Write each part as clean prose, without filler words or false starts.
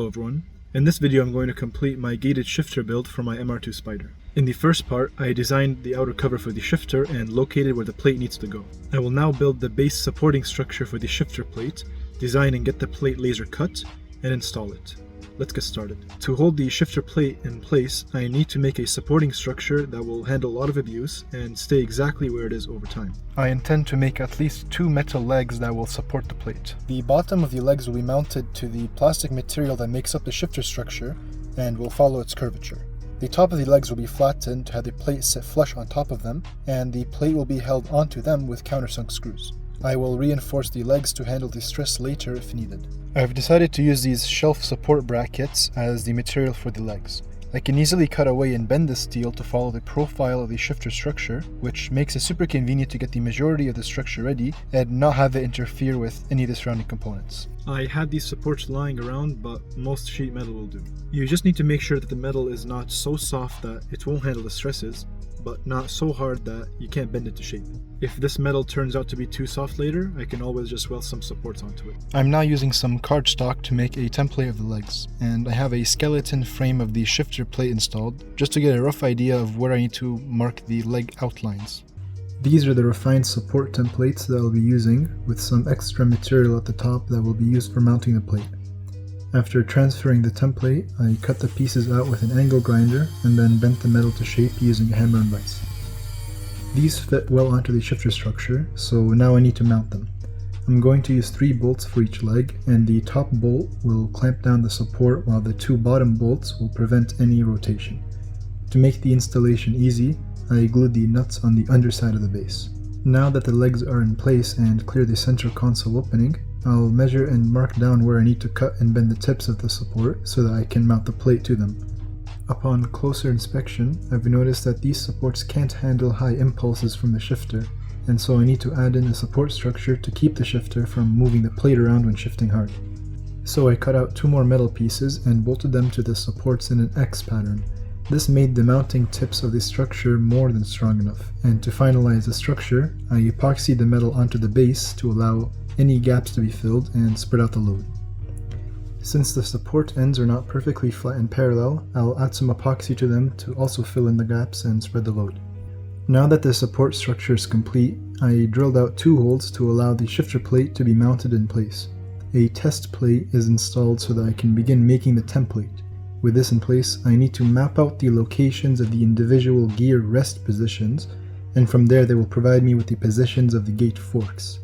everyone. In this video I'm going to complete my gated shifter build for my MR2 Spyder. In the first part, I designed the outer cover for the shifter and located where the plate needs to go. I will now build the base supporting structure for the shifter plate, design and get the plate laser cut, and install it. Let's get started. To hold the shifter plate in place, I need to make a supporting structure that will handle a lot of abuse and stay exactly where it is over time. I intend to make at least 2 metal legs that will support the plate. The bottom of the legs will be mounted to the plastic material that makes up the shifter structure and will follow its curvature. The top of the legs will be flattened to have the plate sit flush on top of them, and the plate will be held onto them with countersunk screws. I will reinforce the legs to handle the stress later if needed. I've decided to use these shelf support brackets as the material for the legs. I can easily cut away and bend the steel to follow the profile of the shifter structure, which makes it super convenient to get the majority of the structure ready and not have it interfere with any of the surrounding components. I had these supports lying around, but most sheet metal will do. You just need to make sure that the metal is not so soft that it won't handle the stresses, but not so hard that you can't bend it to shape. If this metal turns out to be too soft later, I can always just weld some supports onto it. I'm now using some cardstock to make a template of the legs, and I have a skeleton frame of the shifter plate installed, just to get a rough idea of where I need to mark the leg outlines. These are the refined support templates that I'll be using, with some extra material at the top that will be used for mounting the plate. After transferring the template, I cut the pieces out with an angle grinder and then bent the metal to shape using a hammer and vise. These fit well onto the shifter structure, so now I need to mount them. I'm going to use 3 bolts for each leg, and the top bolt will clamp down the support while the 2 bottom bolts will prevent any rotation. To make the installation easy, I glued the nuts on the underside of the base. Now that the legs are in place and clear the center console opening, I'll measure and mark down where I need to cut and bend the tips of the support so that I can mount the plate to them. Upon closer inspection, I've noticed that these supports can't handle high impulses from the shifter, and so I need to add in a support structure to keep the shifter from moving the plate around when shifting hard. So I cut out 2 more metal pieces and bolted them to the supports in an X pattern. This made the mounting tips of the structure more than strong enough, and to finalize the structure, I epoxied the metal onto the base to allow any gaps to be filled and spread out the load. Since the support ends are not perfectly flat and parallel, I'll add some epoxy to them to also fill in the gaps and spread the load. Now that the support structure is complete, I drilled out 2 holes to allow the shifter plate to be mounted in place. A test plate is installed so that I can begin making the template. With this in place, I need to map out the locations of the individual gear rest positions, and from there they will provide me with the positions of the gate forks.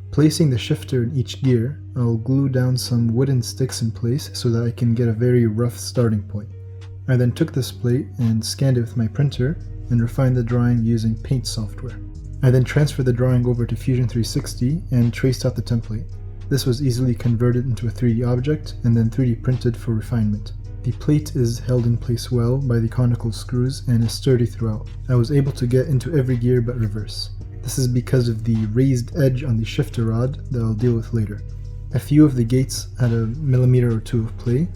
Placing the shifter in each gear, I'll glue down some wooden sticks in place so that I can get a very rough starting point. I then took this plate and scanned it with my printer and refined the drawing using paint software. I then transferred the drawing over to Fusion 360 and traced out the template. This was easily converted into a 3D object and then 3D printed for refinement. The plate is held in place well by the conical screws and is sturdy throughout. I was able to get into every gear but reverse. This is because of the raised edge on the shifter rod that I'll deal with later. A few of the gates had a millimeter or 2 of play.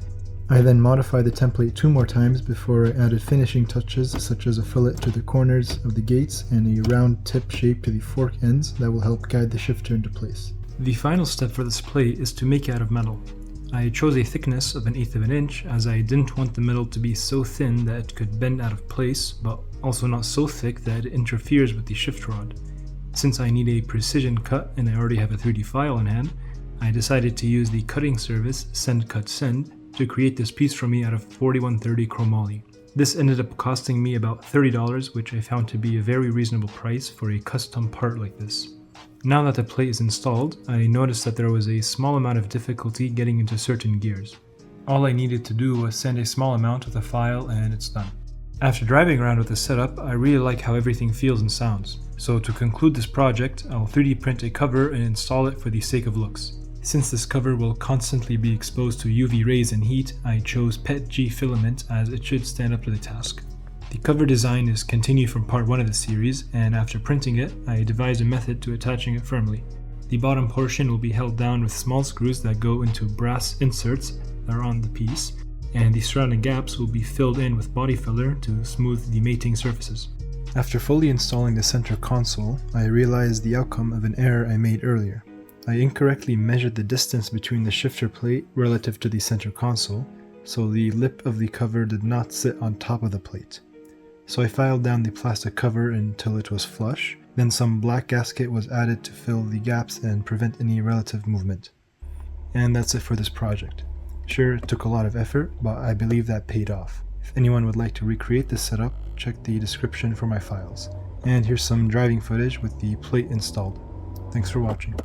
I then modified the template 2 more times before I added finishing touches such as a fillet to the corners of the gates and a round tip shape to the fork ends that will help guide the shifter into place. The final step for this plate is to make it out of metal. I chose a thickness of 1/8 of an inch as I didn't want the metal to be so thin that it could bend out of place, but also not so thick that it interferes with the shift rod. Since I need a precision cut and I already have a 3D file in hand, I decided to use the cutting service Send Cut Send to create this piece for me out of 4130 chromoly. This ended up costing me about $30, which I found to be a very reasonable price for a custom part like this. Now that the plate is installed, I noticed that there was a small amount of difficulty getting into certain gears. All I needed to do was send a small amount with a file and it's done. After driving around with the setup, I really like how everything feels and sounds. So to conclude this project, I'll 3D print a cover and install it for the sake of looks. Since this cover will constantly be exposed to UV rays and heat, I chose PETG filament as it should stand up to the task. The cover design is continued from part 1 of the series, and after printing it, I devised a method to attaching it firmly. The bottom portion will be held down with small screws that go into brass inserts that are on the piece, and the surrounding gaps will be filled in with body filler to smooth the mating surfaces. After fully installing the center console, I realized the outcome of an error I made earlier. I incorrectly measured the distance between the shifter plate relative to the center console, so the lip of the cover did not sit on top of the plate. So I filed down the plastic cover until it was flush, then some black gasket was added to fill the gaps and prevent any relative movement. And that's it for this project. Sure, it took a lot of effort, but I believe that paid off. If anyone would like to recreate this setup, check the description for my files. And here's some driving footage with the plate installed. Thanks for watching.